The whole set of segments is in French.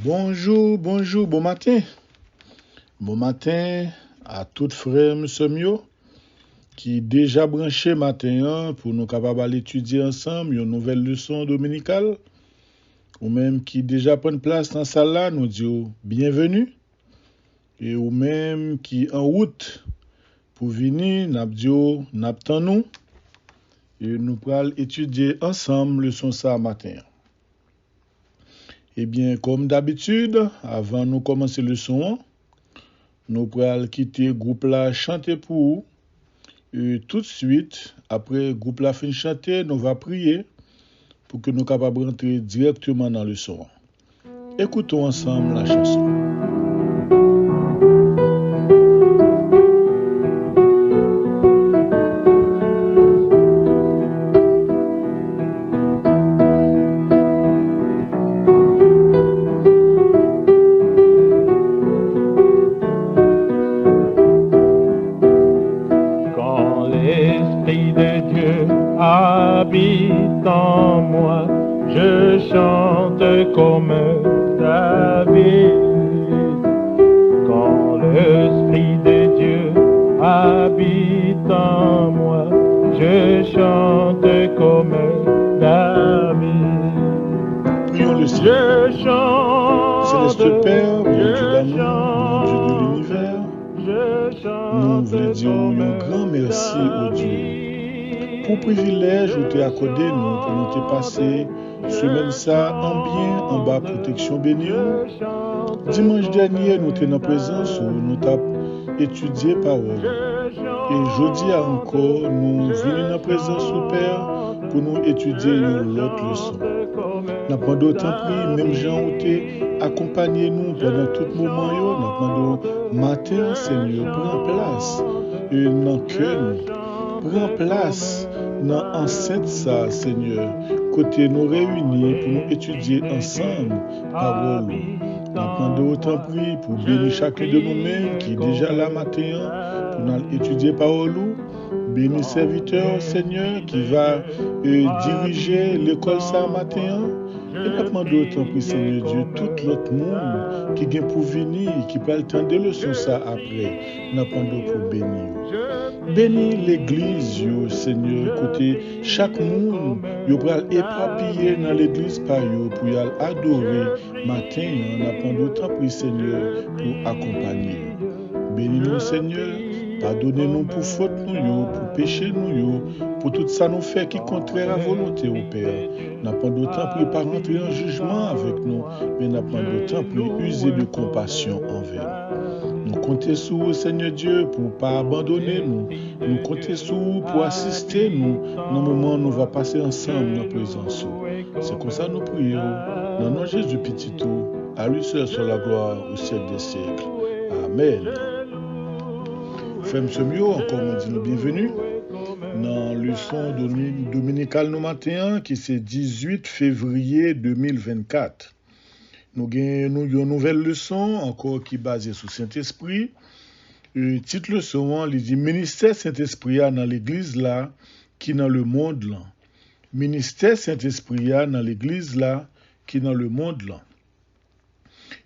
Bonjour, bonjour, bon matin. Bon matin à toutes frères, monsieur qui déjà branché matin pour nous capables d'étudier ensemble une nouvelle leçon dominicale, ou même qui déjà prennent place dans la salle là, nous disons bienvenue, et ou même qui en route pour venir, nous nous, et nous pourrons étudier ensemble leçon ça matin. Eh bien, comme d'habitude, avant de commencer le son, nous pourrons quitter le groupe là chanter pour vous. Et tout de suite, après le groupe là fin chanter, nous allons prier pour que nous soyons capables de rentrer directement dans le son. Écoutons ensemble la chanson. Habite en moi, je chante comme David. Quand l'Esprit de Dieu habite en moi, je chante comme David. Prions le Seigneur. Céleste Père, mon Dieu d'amour, mon Dieu de l'univers, nous voulons dire un grand merci au Dieu pour privilège où tu as accordé nous pour nous te passer semaine ça en bien, en bas protection bénie. Dimanche dernier, nous étions en présence où nous avons étudié parole. Et jeudi encore, nous venons en présence au Père pour nous étudier l'autre leçon. Nous avons d'autant pris, même Jean où tu accompagné nous pendant tout moment, nous avons matin, Seigneur, prends place dans le cœur, prends place dans l'enceinte ça, Seigneur, côté nous réunis pour nous étudier ensemble parole. Nous avons autant pris pour bénir chacun de nous-mêmes qui est déjà là matin pour nous étudier parole. Bénis serviteur, Seigneur, qui va diriger l'école ça matin. Et nous demandons autant pour Seigneur Dieu, tout l'autre monde qui vient pour venir, qui peut attendre des leçons ça après. Nous demandons pour bénir. Bénis l'église, Seigneur, côté chaque monde, yo pral éparpillé dans l'église par yo pour y adorer matin. Nous demandons autant pour Seigneur pour accompagner. Bénis-nous, Seigneur. Pardonnez-nous pour faute nous, pour péché nous, pour tout ça nous fait qui est contraire à la volonté au Père. N'a pas d'autant pour pas rentrer en jugement avec nous, mais n'a pas d'autant pour user de compassion envers nous. Nous comptons sur vous, Seigneur Dieu, pour ne pas abandonner nous. Nous comptons sur vous pour assister nous dans le moment où nous allons passer ensemble dans la présence. C'est comme ça que nous prions. Dans le nom de Jésus petit tout, à lui seul soit la gloire au siècle des siècles. Amen. Frère M. Mio, encore on dit nous bienvenue dans le leçon dominicale nous matin qui c'est 18 février 2024. Nous avons une nouvelle leçon encore qui est basée sur Saint-Esprit. Le titre leçon, il dit ministère Saint-Esprit dans l'église là qui dans le monde là. Ministère Saint-Esprit dans l'église là qui dans le monde là.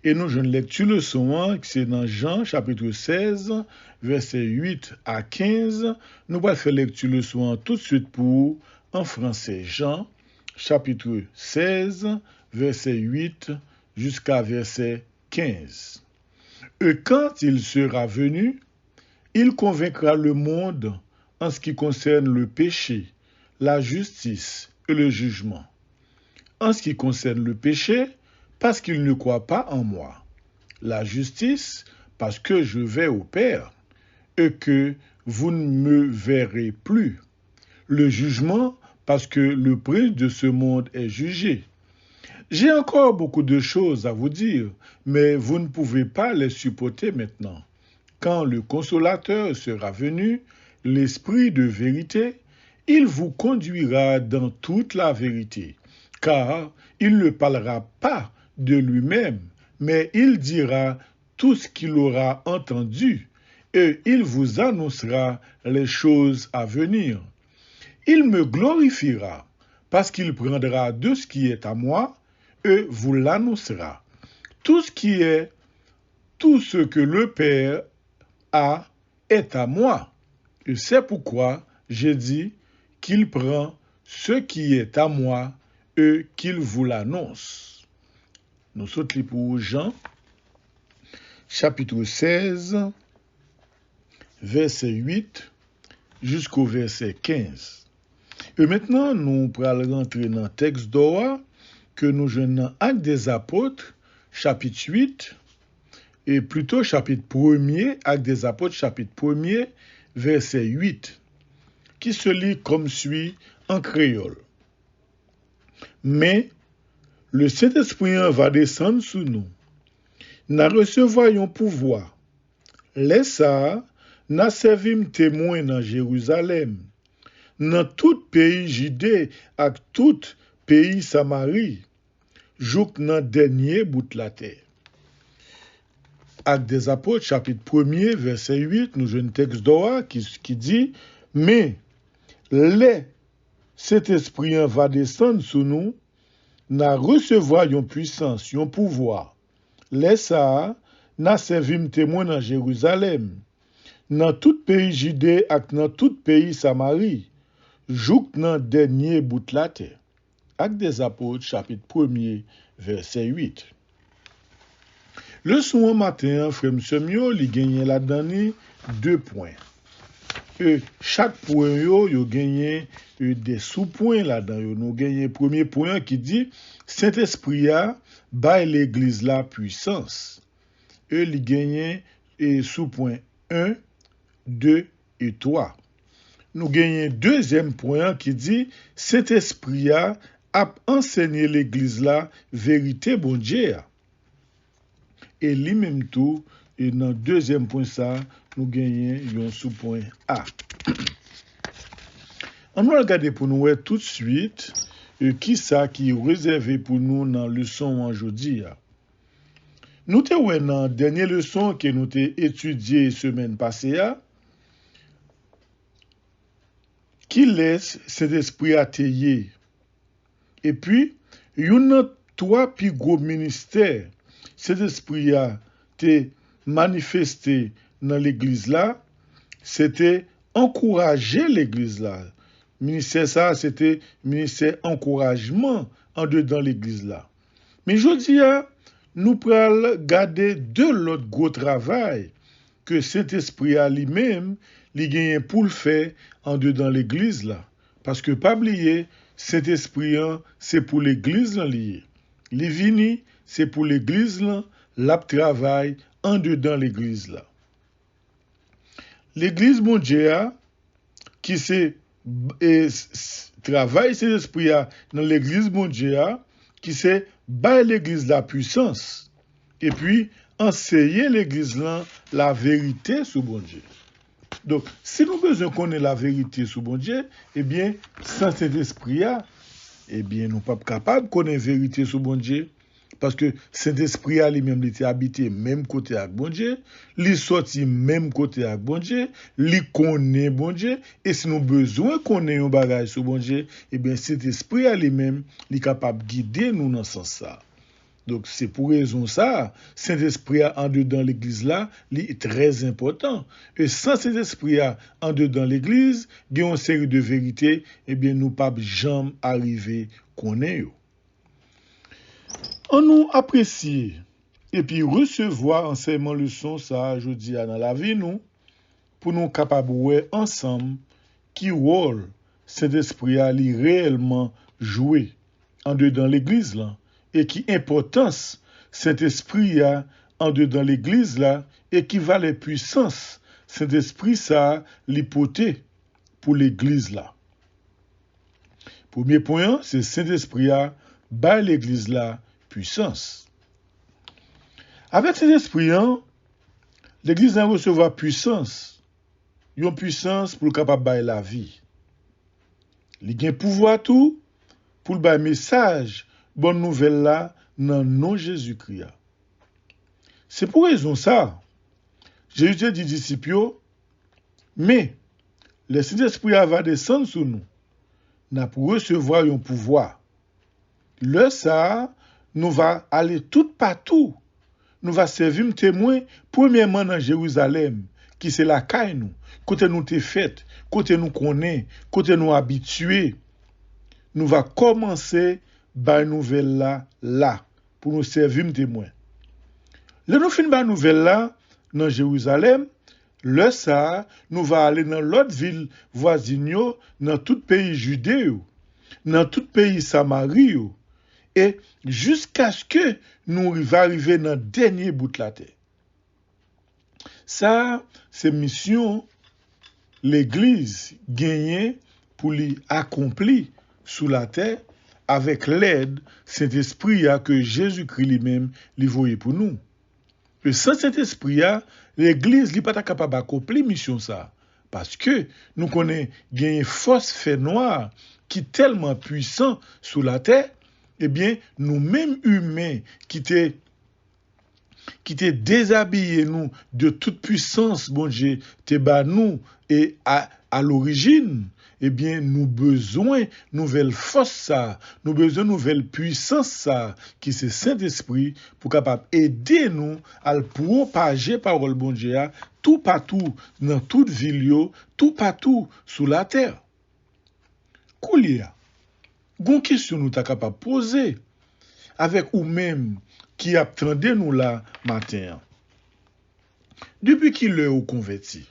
Et nous, je lecture le son, c'est dans Jean, chapitre 16, versets 8 à 15. Nous allons faire lecture le son tout de suite pour, en français, Jean, chapitre 16, verset 8 jusqu'à verset 15. Et quand il sera venu, il convaincra le monde en ce qui concerne le péché, la justice et le jugement. En ce qui concerne le péché, parce qu'il ne croit pas en moi. La justice, parce que je vais au Père, et que vous ne me verrez plus. Le jugement, parce que le prince de ce monde est jugé. J'ai encore beaucoup de choses à vous dire, mais vous ne pouvez pas les supporter maintenant. Quand le Consolateur sera venu, l'Esprit de vérité, il vous conduira dans toute la vérité, car il ne parlera pas de lui-même, mais il dira tout ce qu'il aura entendu, et il vous annoncera les choses à venir. Il me glorifiera, parce qu'il prendra de ce qui est à moi, et vous l'annoncera. tout ce que le Père a est à moi. Et c'est pourquoi j'ai dit qu'il prend ce qui est à moi et qu'il vous l'annonce. Nous sautons pour Jean, chapitre 16, verset 8 jusqu'au verset 15. Et maintenant, nous allons rentrer dans le texte d'Oa que nous jouons dans Actes des Apôtres, chapitre 8, et plutôt chapitre 1er, Actes des Apôtres, chapitre 1er, verset 8, qui se lit comme suit en créole. Mais le Saint-Esprit va descendre sur nous. Nous recevoyons pouvoir. Laisse ça, nous servim témoin dans Jérusalem, dans tout pays Judée et tout pays Samarie, jusqu'à dans dernier bout de la terre. Actes des Apôtres, chapitre 1er, verset 8, nous avons un texte d'Oa qui dit « Mais cet esprit va descendre sur nous, nous recevoir une puissance, un pouvoir. Laisse ça, nous servim témoin dans Jérusalem, dans tout pays Judée et dans tout pays Samarie, jusqu'à dans dernier bout de la terre. » Actes des Apôtres, chapitre 1er, verset 8. Le son matin, frère Msemio, il gagne là-dedans 2 points. Et chaque point, il gagne des sous-points là-dedans. Nous gagnons le premier point qui dit Saint-Esprit a bail l'église la puissance. Et il gagne sous-point 1, 2 et 3. Nous gagnons deuxième point qui dit Saint-Esprit a enseigné l'église la vérité bon Dieu. Et lui-même tout, et dans le deuxième point ça, nous gagnons un sous-point A. On va regarder pour nous tout de suite qui ça qui est réservé pour nous dans la leçon aujourd'hui. Nous avons dans la dernière leçon que nous avons étudiée la semaine passée, qui laisse cet esprit atteillé. Et puis, il y a 3 plus gros ministères. Cet esprit a été manifesté dans l'église là, c'était encourager l'église là. Ministère ça, c'était ministère encouragement en dedans l'église là. Mais je dis, nous prenons garder de l'autre gros travail que cet esprit a lui-même, il gagne pour le faire en dedans l'église là. Parce que pas oublier, cet esprit c'est pour l'église là lié. Il est venu, c'est pour l'église là, la travail en dedans l'église là. L'église mon Dieu qui c'est travail cet esprit dans l'église mon Dieu qui c'est bailler l'église la puissance et puis enseigner l'église là la vérité sur bon Dieu. Donc si nous besoin connaître la vérité sur bon Dieu, eh bien sans cet esprit eh bien nous pas capable connaître la vérité sur bon Dieu. Parce que Saint-Esprit a lui-même été habité même côté avec bon Dieu, il sorti même côté avec bon Dieu, il connaît bon Dieu, et si nous besoin connaître un bagage sur bon Dieu, eh bien Saint-Esprit a lui-même, il est capable de guider nous dans ce sens-là. Donc c'est pour raison ça, Saint-Esprit en dedans l'église là, il est très important. Et sans Saint-Esprit en dedans l'église, il y a une série de vérités, eh bien nous pas jamais arriver connaître. On nous apprécie et puis recevoir enseignement leçon ça je dis dans la vie nous pour nous capable ouais ensemble qui rôle cet esprit a réellement joué en dedans l'église là et qui importance cet esprit a en dedans l'église là et qui va les puissances cet esprit ça l'hypothèse pour l'église là. Premier point c'est cet esprit a bas l'église là puissance. Avec cet esprit, l'église a recevoir puissance. Une puissance pour capable bailler la vie. Il a pouvoir tout pour le bailler message, bonne nouvelle là, dans le nom de Jésus-Christ. C'est pour raison ça. Jésus dit disciples, mais le Saint-Esprit va descendre sur nous. N'a pour recevoir un pouvoir. Le ça, nous va aller tout partout nous va servir témoin premièrement dans Jérusalem, qui c'est la caille nous, côté nous t'es fait, côté nous connaît, côté nous habitués. Nous va commencer par nouvelle là pour nous servir témoin. Le nous fin par nouvelle là dans Jérusalem, le ça nous va aller dans l'autre ville voisine, dans tout pays judéo, dans tout pays Samarie, et jusqu'à ce que nous arrivions dans le dernier bout de la terre. Ça, c'est mission l'Église gagnée pour l'accomplir sous la terre avec l'aide Saint-Esprit que Jésus-Christ lui-même lui voyait pour nous. Et sans Saint-Esprit, l'Église n'est pas capable d'accomplir mission ça. Parce que nous connaissons une force fait noire qui est tellement puissant sous la terre, eh bien, nous-mêmes humains qui t'es déshabillé nous de toute puissance, bon Dieu, t'es bas nous et à l'origine, eh bien, nous besoin nouvelle force ça, nous besoin nouvelle puissance ça, qui c'est Saint-Esprit pour capable aider nous à propager parole bon Dieu tout partout dans toute ville tout partout sous la terre. Koulia, gon question nous ta capable poser avec ou même qui attendait nous là matin. Depuis qu'il est converti,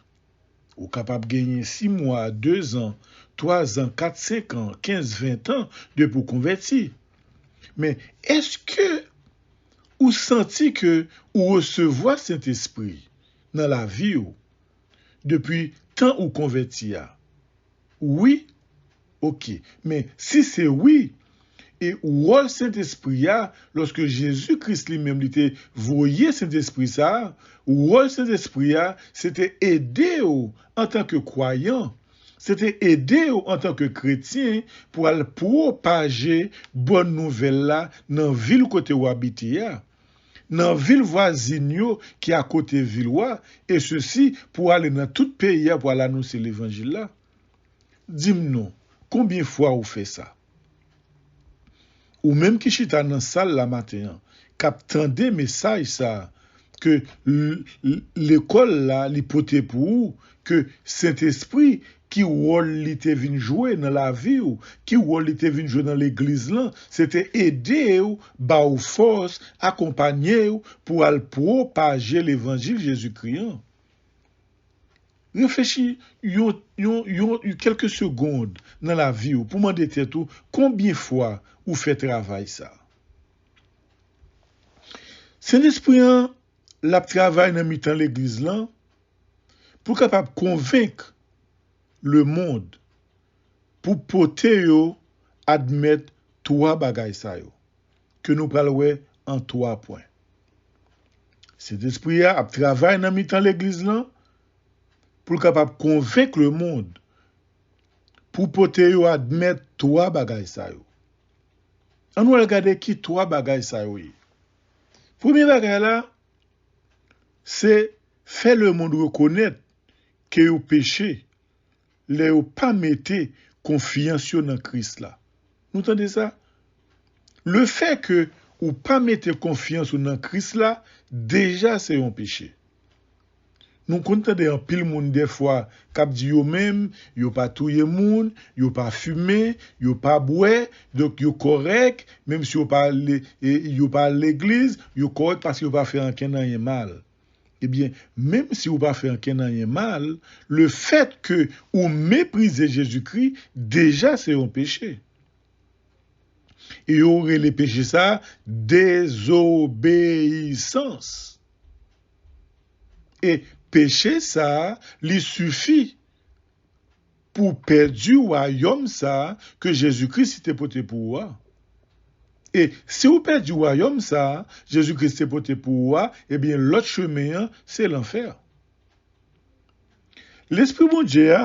ou capable de gagner 6 mois, 2 ans, 3 ans, 4, 5 ans, 15, 20 ans depuis converti. Mais est-ce que ou senti que ou recevoir Saint-Esprit dans la vie ou, depuis tant ou converti a? Oui, ok. Mais si c'est oui, et où Saint-Esprit a, lorsque Jésus-Christ lui-même était voyé Saint-Esprit ça, où Saint-Esprit a, c'était aider en tant que croyant, c'était aider en tant que chrétien pour aller propager bonne nouvelle là dans ville côté où habiter dans ville voisine qui à côté ville et ceci pour aller dans tout pays pour aller annoncer l'évangile là. Dis-moi, combien de fois vous fait ça? Ou même qui chita dans salle la matin, captant des messages ça, que l'école là, l'hypothèse pour que Saint-Esprit, qui rôle l'était venu jouer dans la vie, ou qui rôle l'était venu jouer dans l'église là, c'était aider ou, ba ou force, accompagner ou, pour aller propager l'évangile Jésus-Christ. Réfléchis quelques secondes dans la vie pour m'en déterrer tout, combien de fois vous faites travail ça. Saint-Esprit la travail dans mi-temps l'église là pour capable convaincre le monde pour porter yo admettre 3 bagages ça yo que nous parlons en 3 points. Saint-Esprit a travail dans mi-temps l'église là pour capable convaincre le monde pour porter yo admettre 3 bagages ça yo. On va regarder qui 3 bagages ça yo. Premier bagage là c'est faire le monde reconnaître que yo péché, les yo pas mettre confiance dans Christ là. Vous entendez ça? Le fait que ou pas mettre confiance dans Christ là, déjà c'est un péché. Nous comptons en pile monde des fois cap di yo même, yo pas touyer monde, yo pas fumer, yo pas boire, donc yo correct, même si yo pas l'église, yo correct parce que yo pas fait rien mal. Eh bien, même si vous pas fait rien mal, le fait que vous méprisez Jésus-Christ, déjà c'est un péché. Et vous aurez les péchés ça, désobéissance. Et péché ça, il suffit pour perdre du royaume ça que Jésus-Christ était porté pour vous. Et si vous perdez du royaume ça, Jésus-Christ est porté pour vous, eh bien l'autre chemin c'est l'enfer. L'Esprit bon Dieu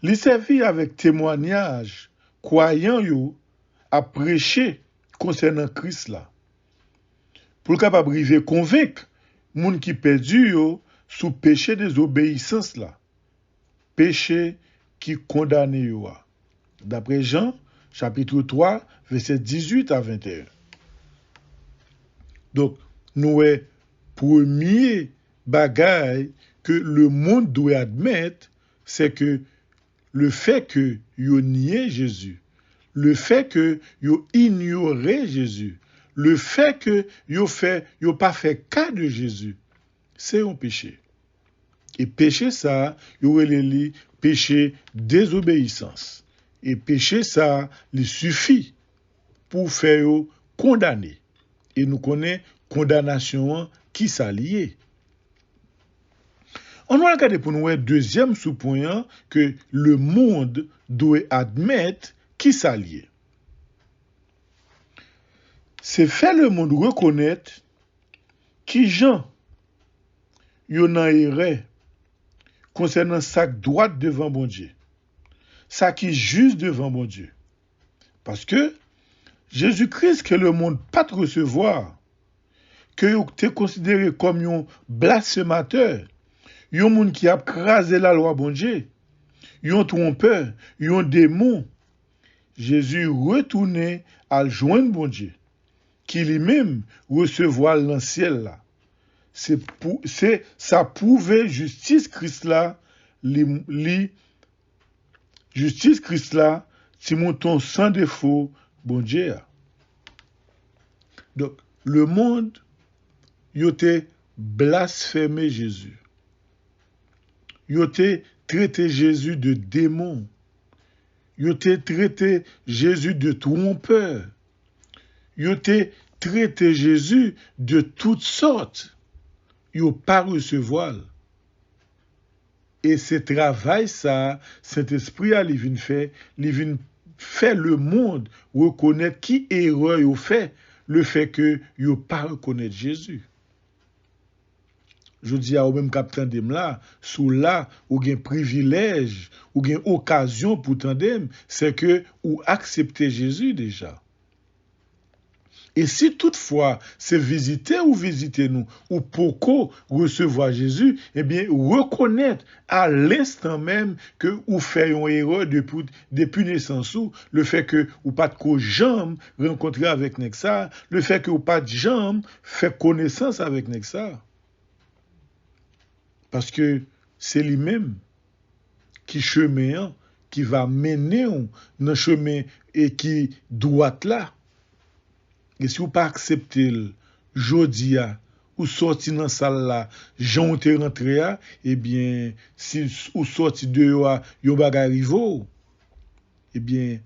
il servi avec témoignage croyant yo à prêcher concernant Christ là. Pour capable arriver convaincre moun qui perdu yo sous péché désobéissance là. Péché qui condamne yo. D'après Jean chapitre 3 verset 18 à 21. Donc nous est premier bagage que le monde doit admettre, c'est que le fait que yo nié Jésus, le fait que yo ignoré Jésus, le fait que yo pas fait cas de Jésus, c'est un péché. Et péché ça, yo relève péché désobéissance. Et péché ça, il suffit pour faire condamner. Et nous connaissons condamnation qui s'allie. On va regarder pour nous un deuxième sous-point que le monde doit admettre qui s'allie. C'est faire le monde reconnaître qui Jean yon en erreur concernant sa droite devant bon Dieu. Ça qui juste devant bon Dieu. Parce que Jésus-Christ que le monde pas te recevoir, que tu es considéré comme un blasphémateur, un monde qui a crasé la loi bon Dieu, un trompeur, un démon, Jésus retourné à joindre bon Dieu, qui lui-même recevoir dans le ciel là. Ça prouvait justice Christ là, justice Christ là, si mouton sans défaut, bon Dieu. Donc, le monde, il a blasphémé Jésus. Il a traité Jésus de démon. Il a traité Jésus de trompeur. Il a traité Jésus de toutes sortes. Il n'a pas recevoir. Et ce travail, ça, cet esprit a il vient faire le monde reconnaître qui erreur il fait, le fait que il n'a pas reconnaître Jésus. Je dis à au même capitaine dem là, sous là, ou gen privilège, ou gen occasion pour tandem, c'est que ou accepter Jésus déjà. Et si toutefois c'est visiter nous, ou pourquoi recevoir Jésus, eh bien reconnaître à l'instant même que ou fait une erreur depuis naissance ou le fait que ou pas de jambe rencontrer avec Nexa, le fait que ou pas de jambe fait connaissance avec Nexa. Parce que c'est lui-même qui chemin qui va mener dans le chemin et qui doit là. Et si vous pas accepter jodia ou sorti dans salle là, Jean te rentré eh bien si ou sorti dehors yo bagay rivo, eh bien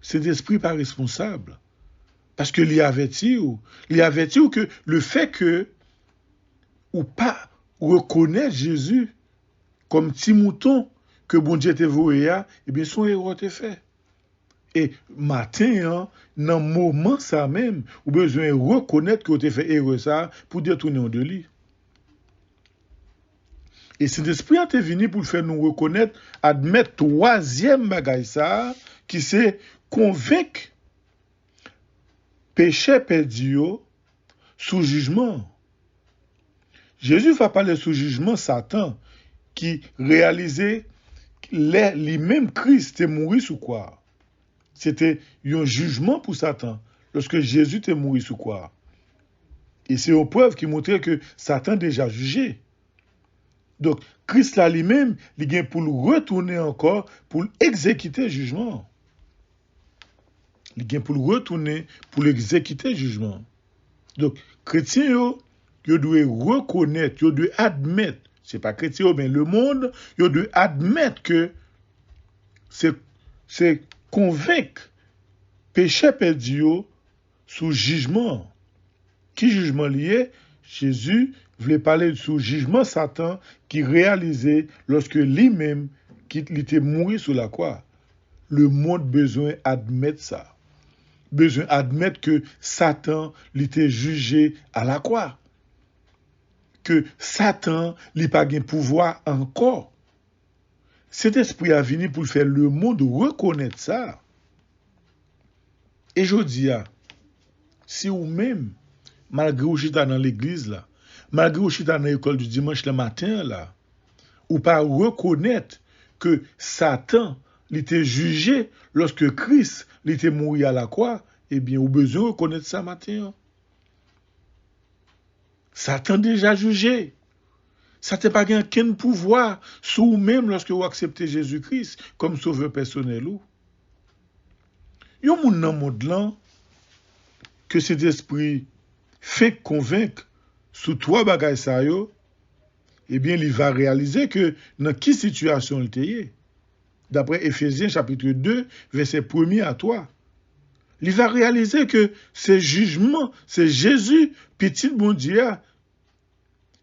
cet esprit pas responsable. Parce que il avertit que le fait que ou pas reconnaître Jésus comme petit mouton que bon Dieu te voué, eh bien son erreur te fait. Et matin, dans le moment ça même, ou besoin de reconnaître que tu as fait erreur ça pour détourner de lui. Et cet esprit est venu pour faire nous reconnaître, admettre troisième bagage ça, qui c'est convaincre péché perdu sous jugement. Jésus va parler sous jugement Satan, qui réalisait lui-même Christ est mort sous quoi? C'était un jugement pour Satan lorsque Jésus est mort sous quoi. Et c'est une preuve qui montrait que Satan déjà jugé. Donc, Christ là lui-même, il vient pour le retourner encore, pour exécuter le jugement. Il vient pour le retourner, pour exécuter le jugement. Donc, chrétien, il doit reconnaître, il doit admettre, c'est pas chrétien, mais le monde, il doit admettre que c'est convaincre péché perdu sous jugement. Qui jugement lié? Jésus voulait parler sous jugement Satan qui réalisait lorsque lui-même qui était mort sur la croix. Le monde besoin admettre ça. Besoin admettre que Satan était jugé à la croix. Que Satan n'a pas de pouvoir encore. Cet esprit a venu pour faire le monde reconnaître ça. Et je dis, si ou même, malgré ou chita dans l'église là, malgré ou chita dans l'école du dimanche le matin là, ou pas reconnaître que Satan était jugé lorsque Christ était mort à la croix, eh bien, ou besoin de reconnaître ça matin. Satan déjà jugé. Ça n'a pas aucun pouvoir sur vous-même lorsque vous acceptez Jésus-Christ comme sauveur personnel. Yon moun nan monde là que cet esprit fait convaincre sous trois bagages ça yo, eh bien il va réaliser que dans quelle situation il était. D'après Éphésiens chapitre 2 verset 1er à 3. Il va réaliser que c'est jugement, c'est Jésus petit bon Dieu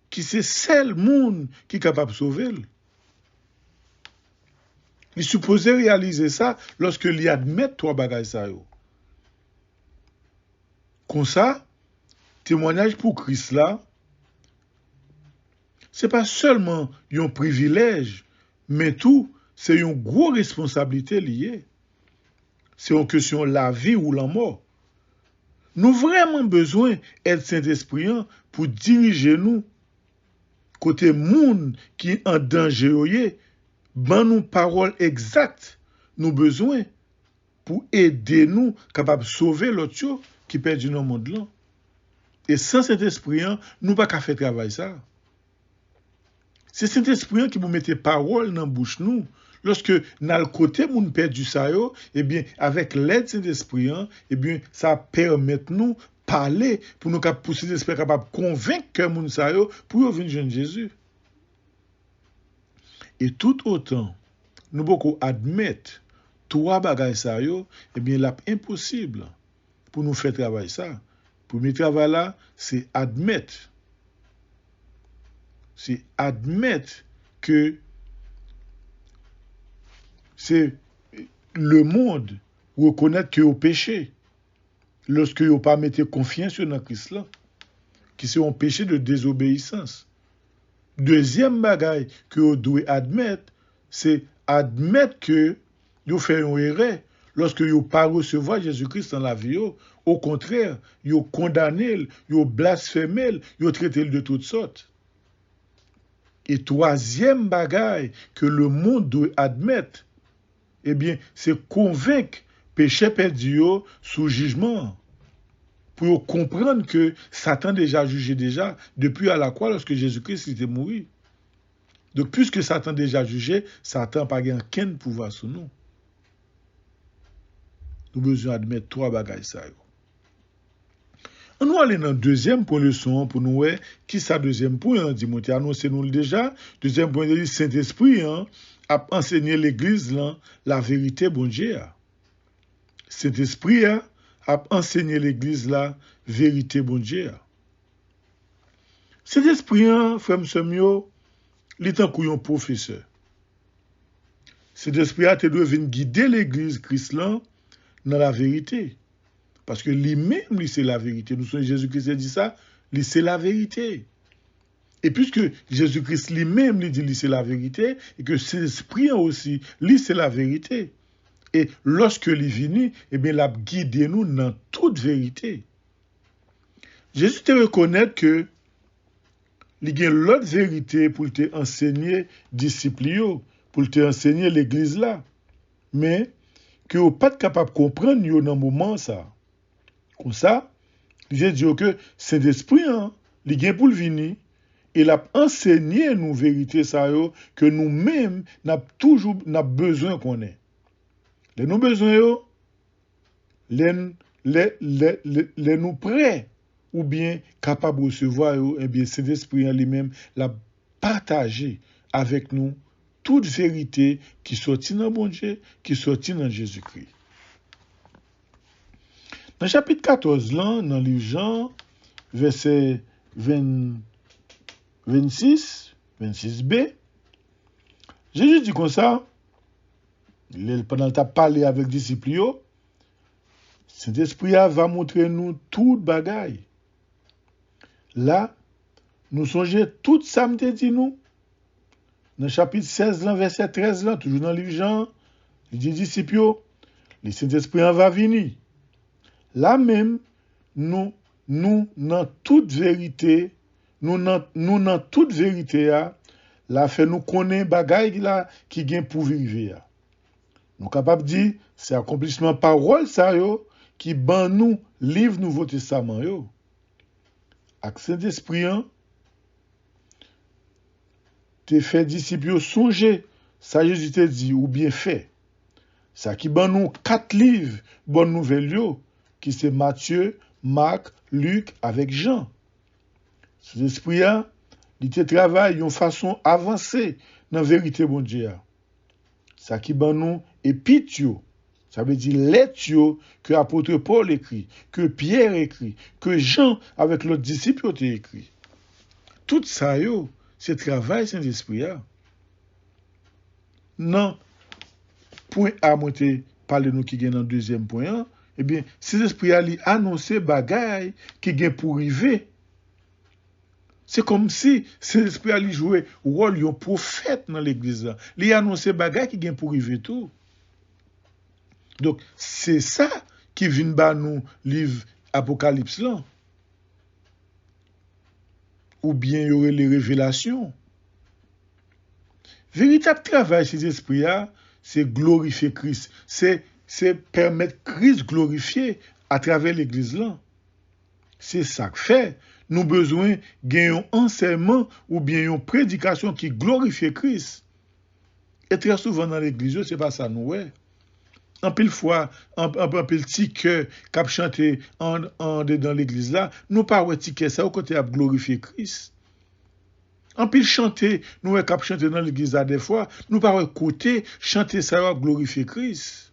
qui c'est seul monde qui est capable de sauver. Il supposait réaliser ça lorsque il admet trois bagages ça yo. Comme ça, témoignage pour Christ là, c'est pas seulement un privilège, mais tout, c'est une grosse responsabilité liée. C'est une question de la vie ou la mort. Nous avons vraiment besoin d'être Saint-Esprit pour diriger nous côté monde qui est en danger, ben nous parole exacte, nous besoin pour aider nous capable de sauver l'autre qui perdu dans le monde là. Et sans cet esprit, nous pas qu'à faire travail ça. C'est cet esprit qui nous mette parole dans la bouche nous. Lorsque dans le côté moun perdu ça yo, eh bien avec l'aide de cet esprit, eh bien ça permet nous parler pour nous pousser l'esprit capable de convaincre que moun ça yo pour venir joindre Jésus. Et tout autant nous beaucoup admettre trois bagages ça yo, eh bien là impossible pour nous faire travail ça. Premier travail là, c'est admettre. C'est admettre que c'est le monde reconnaître que au péché lorsque vous pas mettez confiance dans Christ là, qui c'est un péché de désobéissance. Deuxième bagaille que vous devez admettre, c'est admettre que vous faites une erreur lorsque vous pas recevoir Jésus-Christ dans la vie. Au contraire, vous condamnez, vous blasphémez, vous traitez de toutes sortes. Et troisième bagaille que le monde doit admettre, eh bien, c'est convaincre péché perdu sous jugement. Pour comprendre que Satan déjà jugé déjà depuis à la croix lorsque Jésus-Christ était mort. Donc, puisque Satan déjà jugé, Satan n'a pas aucun pouvoir sur nous. Nous avons besoin d'admettre trois bagages ça. On va aller dans le deuxième point leçon pour nous voir qui ça deuxième point. Timothée annoncé nous déjà. Deuxième point de Saint-Esprit a enseigné l'église la vérité bon Dieu. Saint-Esprit a enseigné l'église la vérité bon Dieu. Saint-Esprit frère Semio, il est un professeur. Saint-Esprit a te doit venir guider l'église Christ là dans la vérité. Parce que lui-même, c'est la vérité. Nous sommes Jésus-Christ dit ça, c'est la vérité. Et puisque Jésus-Christ lui-même dit c'est la vérité, et que cet esprit aussi, c'est la vérité. Et lorsque il vient, eh bien, il a guidé nous dans toute vérité. Jésus te reconnaît que il y a l'autre vérité pour te enseigner disciples, pour te enseigner l'église là. Mais que vous n'êtes pas capable de comprendre dans le moment ça. Comme ça, j'ai dit que c'est l'esprit, il vient pour le venir, il a enseigné nous vérité ça que nous-mêmes n'a toujours besoin qu'on ait. Les nous besoin les nous prêts ou bien capables de recevoir eh bien c'est l'esprit lui-même l'a partagé avec nous toute vérité qui sortit dans bon Dieu, qui sortit dans Jésus-Christ. Dans le chapitre 14, là, dans le livre Jean, verset 26, 26b, Jésus dit comme ça, pendant qu'il a parlé avec les disciples, Saint-Esprit va montrer nous toute bagaille. Là, nous songeons tout ça, me dit nous. Dans le chapitre 16, là, verset 13, là, toujours dans le livre Jean, il dit disciples, le Saint-Esprit va venir. Là même, nous dans toute vérité, nous dans toute vérité, la fait nous connaît bagaille là qui gagne pour vivre. Nous capable dire c'est accomplissement parole ça yo qui ban nous livre Nouveau Testament yo. avec Saint-Esprit, te fait disciples songer, ça Jésus te dit, ou bien fait. Ça qui ban nous 4 livres, bonne nouvelle yo, qui c'est Matthieu, Marc, Luc avec Jean. Saint-Esprit, il te travaille d'une façon avancée dans la vérité, bon Dieu. Ça qui ban nous épitio, ça veut dire lettre que l'apôtre Paul écrit, que Pierre écrit, que Jean avec l'autre disciple a écrit. Tout ça, c'est travail Saint-Esprit. Non, point A, moi, parler nous qui gagne dans le deuxième point, eh bien, Saint-Esprit a annoncé bagaille qui gagne pour arriver. C'est comme si Saint-Esprit a joué le rôle d'un prophète dans l'église. Il a annoncé bagaille qui gagne pour arriver tout. Donc, c'est ça qui vient de nous livre Apocalypse là. Ou bien il y aurait les révélations. Véritable travail ces esprits là, c'est glorifier Christ, c'est permettre Christ glorifier à travers l'église là. C'est ça que fait. Nous besoin gagner un enseignement ou bien une prédication qui glorifie Christ. Et très souvent dans l'église, c'est pas ça nous ouais. En pile fois, en pile petit cœur qui a chanté dans l'église là, nous pas ouais petit ça au côté à glorifier Christ. En pile chanter, nous ouais cap chanter dans l'église là des fois, nous pas ouais côté chanter ça va glorifier Christ.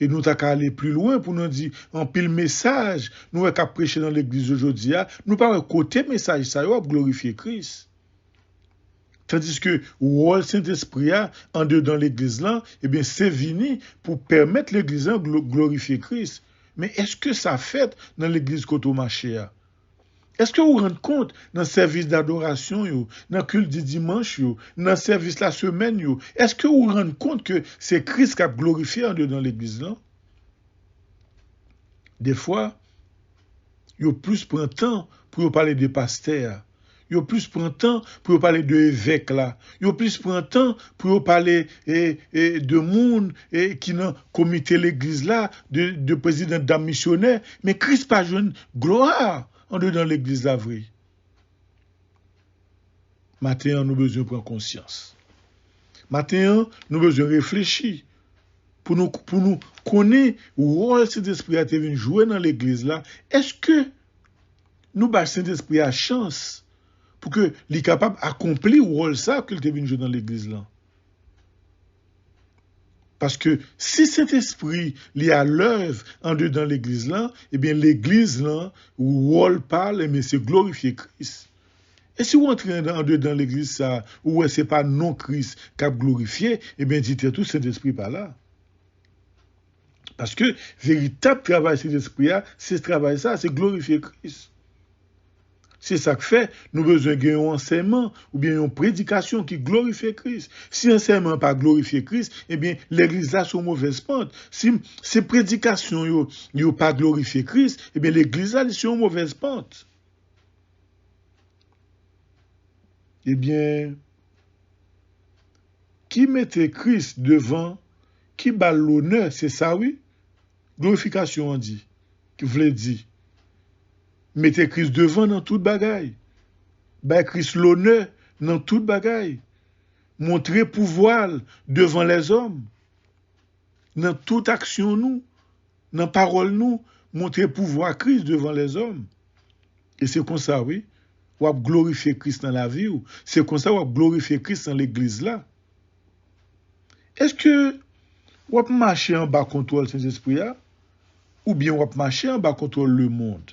Et nous t'as qu'à aller plus loin pour nous dire en pile message, nous ouais cap prêcher dans l'église aujourd'hui, nous pas ouais côté message ça va glorifier Christ. Tandis que le Saint-Esprit en dedans l'église là, eh bien c'est venu pour permettre l'église de glorifier Christ. Mais est-ce que ça fait dans l'église Kotomaché? Est-ce que vous vous rendez compte dans le service d'adoration, dans le culte du dimanche, dans le service de la semaine, est-ce que vous vous rendez compte que c'est Christ qui a glorifié en dedans l'église là? Des fois, vous plus prend temps pour parler des pasteurs. Yo plus prend temps pour parler de évêque là. Yo plus prend temps pour parler de monde qui dans comité l'église là, de président d'âme missionnaire, mais Christ pas jeune gloire en dedans l'église là vrai. Maintenant nous besoin prendre conscience. Maintenant nous besoin réfléchir pour nous connaître où cet esprit a été jouer dans l'église là. Est-ce que nous bas cet esprit a chance pour que les capable d'accomplir le rôle ça qu'il était venu jouer dans l'église là. Parce que si cet esprit est à l'œuvre en dedans l'église là, eh bien l'église là, où le rôle parle, mais c'est glorifier Christ. Et si vous entrez en dedans l'église ça, où c'est pas non Christ qui a glorifié, eh bien dites tout cet esprit par là. Parce que véritable travail cet esprit là, c'est ce travail ça, c'est glorifier Christ. C'est ça que fait, nous avons besoin d'un enseignement ou bien une prédication qui glorifie Christ. Si l'enseignement n'a pas glorifié Christ, eh bien, l'église là sur mauvaise pente. Si ces prédications n'ont pas glorifié Christ, eh bien, l'église là est sur mauvaise pente. Eh bien, qui mettait Christ devant, qui bat l'honneur, c'est ça, oui? Glorification, on dit, qui voulait dire. Mettez Christ devant dans toute bagaille. Ben Christ l'honneur dans toute bagaille. Montrez pouvoir devant les hommes. Dans toute action nous, dans parole nous, montrez pouvoir Christ devant les hommes. Et c'est comme ça, oui. On va glorifier Christ dans la vie. C'est comme ça qu'on va glorifier Christ dans l'église là. Est-ce que on va marcher en bas contre le Saint-Esprit ou bien on va marcher en bas contre le monde?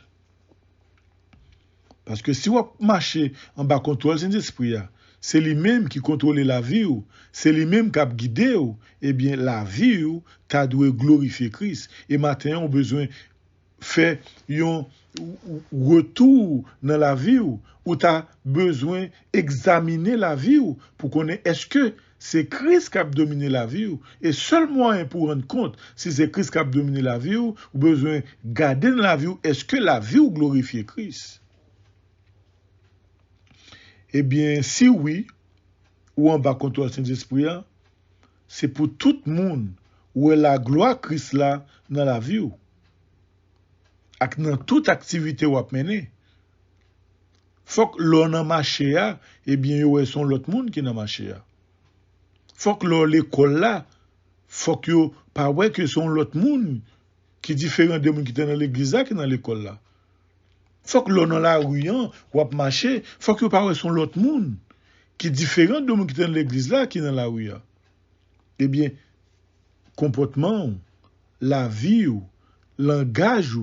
Parce que si on marche en bas contrôle Saint-Esprit, c'est lui-même qui contrôle la vie, c'est lui-même qui a guidé, eh bien la vie, tu dois glorifier Christ. Et maintenant, on a besoin de faire un retour dans la vie, où tu as besoin d'examiner la vie pour connaître est-ce que c'est Christ qui a dominé la vie, et seul moyen pour rendre compte si c'est Christ qui a dominé la vie, ou besoin de garder dans la vie, est-ce que la vie glorifie Christ? Eh bien, si oui, ou en bas contre le Saint-Esprit, c'est pour tout le monde où est la gloire Christ là dans la vie. Et dans toute activité ou à mener. Faut que l'on a marché, eh bien, yo son l'autre monde qui n'a marché. Faut que l'on l'école là, faut que yo pas ouais que son l'autre monde qui est différent de monde qui est dans l'église là qui dans l'école là. Faut que l'on dans la rue ou a marché, faut que yo pas ouais son l'autre monde qui est différent de monde qui est dans l'église là qui dans la rue. Eh bien, comportement, la vie, langage,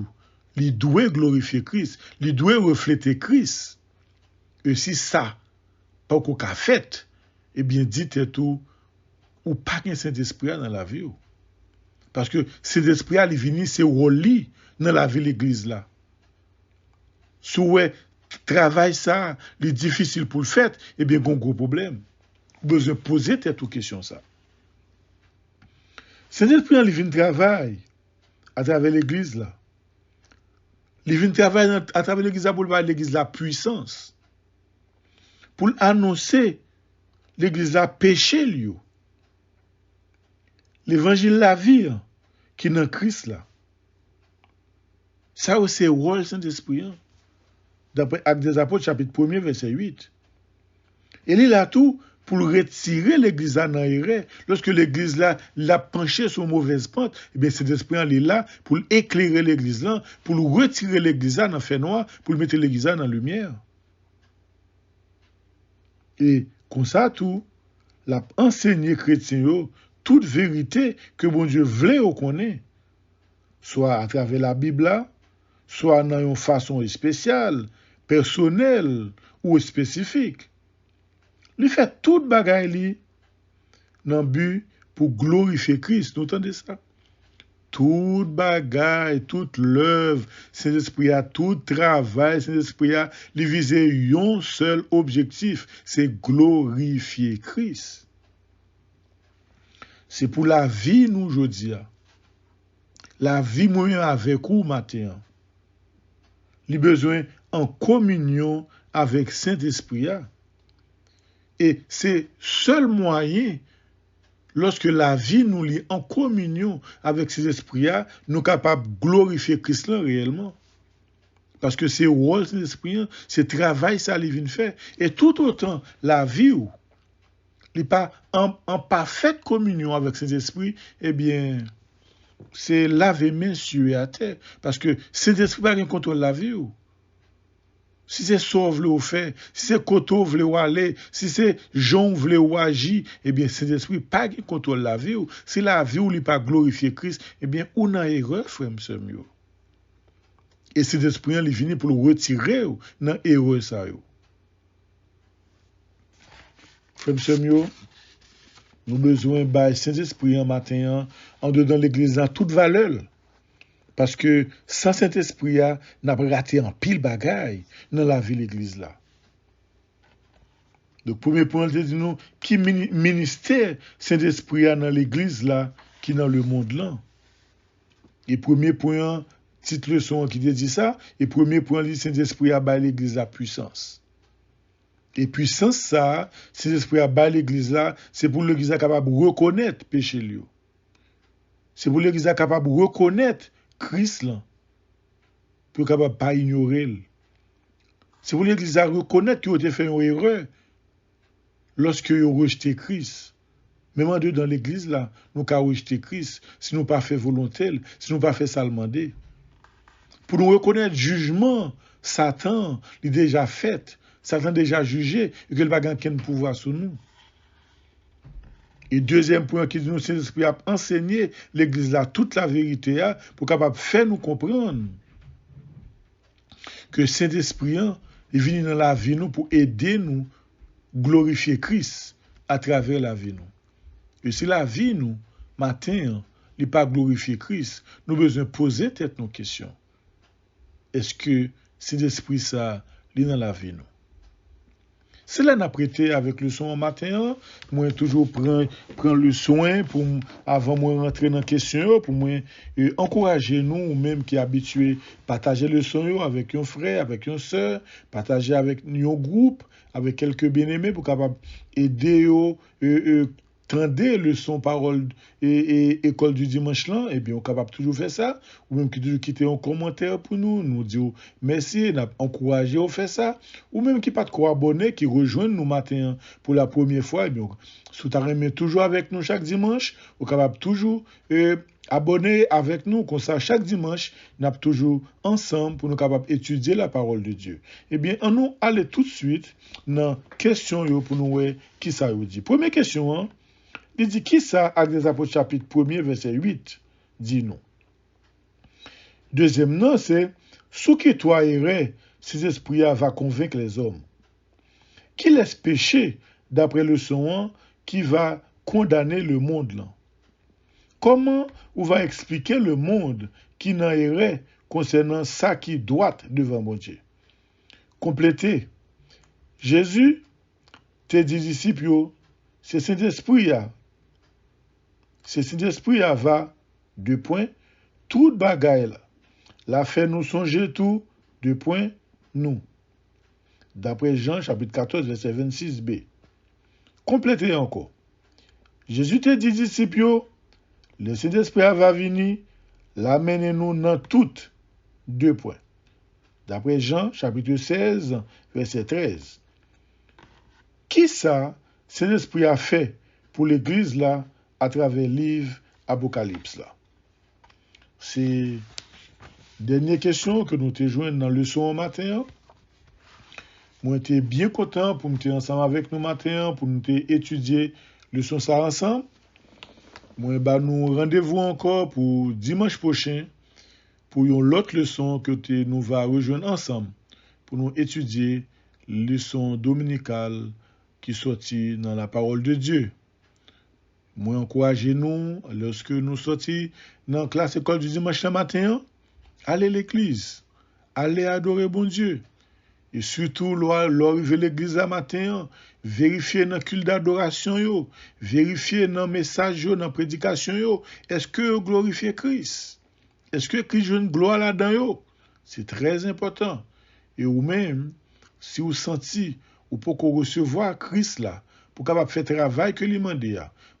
il doit glorifier Christ, il doit refléter Christ. Et si ça, pas qu'on a fait, eh bien, dites tout, ou pas qu'un Saint-Esprit dans la vie. Parce que Saint-Esprit, il vient, c'est rôle dans la vie de l'église là. Si ouais, travail ça, il est difficile pour le faire, eh bien, il y a un gros problème. Besoin de poser toute question ça. Saint-Esprit, il vient travailler à travers l'église là. Il vient travailler à travers l'église là pour parler de l'église la puissance. Pour annoncer l'église la péché lui. L'évangile la vie qui est dans Christ là. Ça c'est le rôle Saint-Esprit. D'après Actes des Apôtres chapitre 1er verset 8. Et il a tout pour retirer l'église dans l'erreur. Lorsque l'église là l'a penché sur mauvaise pente, eh bien cet esprit est là pour éclairer l'église là, pour retirer l'église dans le fait noir, pour mettre l'église dans la lumière. Et comme ça tout, l'a enseigné chrétien toute vérité que bon Dieu voulait qu'on connaisse, soit à travers la Bible là, soit dans une façon spéciale, personnelle ou spécifique. Il fait toute bagaille li dans but pour glorifier Christ. Vous entendez ça? Toute bagaille, toute l'œuvre, Saint-Esprit a tout travail, Saint-Esprit a visé un seul objectif, c'est glorifier Christ. C'est pour la vie nous aujourd'hui. La vie moi avec vous matin. Il besoin en communion avec Saint-Esprit. Et c'est seul moyen, lorsque la vie nous lie en communion avec ces esprits-là, nous sommes capables de glorifier Christ là réellement. Parce que c'est rôle de l'esprit, c'est travail ça lui vient faire. Et tout autant la vie où il n'est pas en parfaite communion avec ces esprits, eh bien, c'est laver main sur à terre. Parce que ces esprits n'a pas contrôle la vie où. Si c'est sauve le fait, si c'est koto vle ou aller, si c'est Jean vle ou agir, eh bien, cet esprit pas qui contrôle la vie ou. Si la vie ou li pas glorifier Christ, eh bien, ou nan erreur, frère m'seur yo. Et cet esprit, il vient pour le retirer ou, nan erreur ça yo. Frère m'seur yo, nous besoin de Saint-Esprit en matin, en dedans l'église, dans toute valeur. Parce que sans Saint-Esprit, n'a pas raté en pile bagaille dans la vie de l'église là. Donc, premier point, c'est de nous, qui ministère Saint-Esprit dans l'église là, qui dans le monde là. Et premier point, petite leçon qui dit ça, et premier point, Saint-Esprit a bâti l'église la puissance. Et puissance ça, Saint-Esprit a bâti l'église là, c'est pour l'église capable de reconnaître péché lui. C'est pour l'église capable de reconnaître Christ là, pour capable pas ignorer. C'est pour l'église à reconnaître qu'il a fait une erreur lorsque il a rejeté Christ. Même en deux dans l'église là, nous avons rejeté Christ, si nous pas fait volonté, si nous pas fait ça demander. Pour nous reconnaître le jugement, Satan l'a déjà fait, Satan déjà jugé, et qu'il va gagner aucun pouvoir sur nous. Et deuxième point qui dit nous, Saint-Esprit a enseigné l'église là toute la vérité pour capable faire nous comprendre que Saint-Esprit est venu dans la vie nous pour aider nous glorifier Christ à travers la vie nous. Et si la vie nous matin n'est pas glorifier Christ, nous avons besoin de poser tête nos questions. Est-ce que Saint-Esprit ça est dans la vie nous? C'est là n'a prêté avec le son matin, moi toujours prends le soin pour avant moi rentrer dans question pour moi encourager nous même qui habitués partager le son avec un frère, avec une sœur, partager avec un groupe, avec quelques bien-aimés pour capable aider tendez leçon parole et école du dimanche là, eh bien, on est capable de toujours faire ça, ou même qui toujours quitter un commentaire pour nous dire merci, n'a encourager à faire ça, ou même qui pas de quoi abonner, qui rejoignent nous matin pour la première fois, eh bien, si tu as toujours avec nous chaque dimanche, on est capable toujours abonner avec nous, comme ça, chaque dimanche, nous sommes toujours ensemble pour nous capables d'étudier la parole de Dieu. Eh bien, on nous aller tout de suite dans la question pour nous voir qui ça veut dire. Première question, hein, il dit qui ça, Actes des Apôtres chapitre 1er, verset 8, dit non. Deuxième non, c'est sous qui toi irais, ces esprits va convaincre les hommes. Qui laisse pécher, d'après le son, qui va condamner le monde là? Comment on va expliquer le monde qui n'en irait concernant ça qui doit devant mon Dieu? Compléter. Jésus te dit disciples, c'est Saint-Esprit va, deux points, tout bagaille là. La fait nous songer tout, deux points, nous. D'après Jean chapitre 14, verset 26b. Complétez encore. Jésus te dit disciples, le Saint-Esprit va venir, l'amener nous dans toutes, deux points. D'après Jean chapitre 16, verset 13. Qui ça, Saint-Esprit a fait pour l'église là, à travers le livre Apocalypse là? C'est dernière question que nous te joignons dans le leçon matin. Moi, j'étais bien content pour nous être ensemble avec nous matin, pour nous étudier le leçon ça ensemble. Moi, nous rendez-vous encore pour dimanche prochain pour une autre leçon que nous va rejoindre ensemble pour nous étudier leçon dominicale qui sortit dans la parole de Dieu. Moi, encouragez-nous lorsque nous sortis dans la classe école du dimanche matin, allez à l'église, allez adorer bon Dieu. Et surtout, l'arrivée à l'église à matin, vérifiez dans le culte d'adoration, vérifiez dans le message, dans la prédication, est-ce que vous glorifiez Christ? Est-ce que Christ a une gloire là-dedans? C'est très important. Et vous-même, si vous sentez, vous pouvez recevoir Christ là, pour capable faire le travail que lui demande,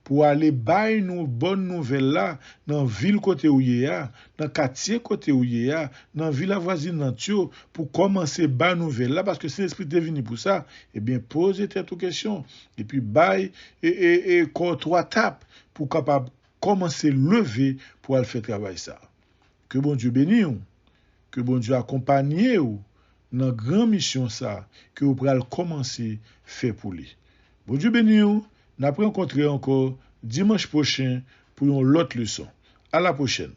pour aller bailler nous bonne nouvelle là, dans la ville côté où il y a, dans le quartier côté où il y a, dans la ville voisinante, pour commencer bailler nouvelle là, parce que c'est l'Esprit est venu pour ça, eh bien, posez toute question, et puis bailler et trois tapes, pour capable commencer lever pour aller faire travail ça. Que bon Dieu bénisse, que bon Dieu accompagne ou dans la grande mission ça, que vous pourrez commencer à faire pour lui. Bon Dieu bénisse, nous allons rencontrer encore dimanche prochain pour une autre leçon. À la prochaine.